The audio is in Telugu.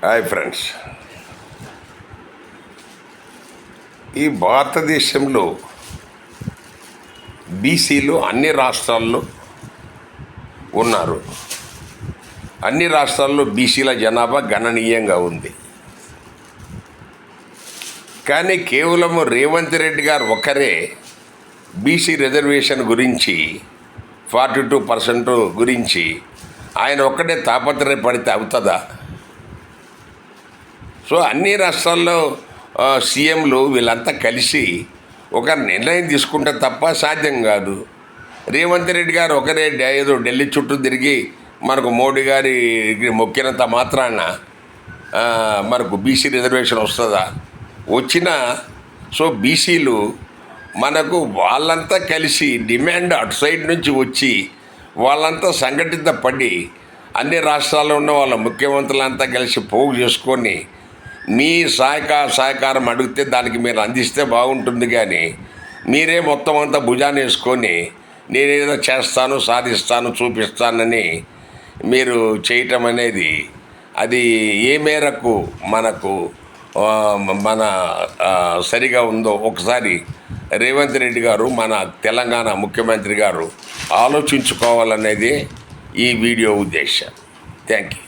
హాయ్ ఫ్రెండ్స్, ఈ భారతదేశంలో బీసీలు అన్ని రాష్ట్రాల్లో ఉన్నారు. అన్ని రాష్ట్రాల్లో బీసీల జనాభా గణనీయంగా ఉంది. కానీ కేవలం రేవంత్ రెడ్డి గారు ఒకరే బీసీ రిజర్వేషన్ గురించి 42% గురించి ఆయన ఒక్కడే తాపత్రయపడితే అవుతుందా? సో అన్ని రాష్ట్రాల్లో సీఎంలు వీళ్ళంతా కలిసి ఒక నిర్ణయం తీసుకుంటే తప్ప సాధ్యం కాదు. రేవంత్ రెడ్డి గారు ఒకరే ఏదో ఢిల్లీ చుట్టూ తిరిగి మనకు మోడీ గారి మొక్కినంత మాత్రాన మనకు బీసీ రిజర్వేషన్ వస్తుందా? వచ్చినా సో బీసీలు మనకు వాళ్ళంతా కలిసి డిమాండ్ అటు సైడ్ నుంచి వచ్చి వాళ్ళంతా సంఘటిత పడి అన్ని రాష్ట్రాల్లో ఉన్న వాళ్ళ ముఖ్యమంత్రులంతా కలిసి పోగు చేసుకొని మీ సహకారం అడిగితే దానికి మీరు అందిస్తే బాగుంటుంది. కానీ మీరే మొత్తం అంతా భుజాన్ని వేసుకొని నేనేదో చేస్తాను, సాధిస్తాను, చూపిస్తానని మీరు చేయటం అనేది అది ఏ మేరకు మనకు మన సరిగా ఉందో ఒకసారి రేవంత్ రెడ్డి గారు, మన తెలంగాణ ముఖ్యమంత్రి గారు ఆలోచించుకోవాలనేది ఈ వీడియో ఉద్దేశం. Thank you.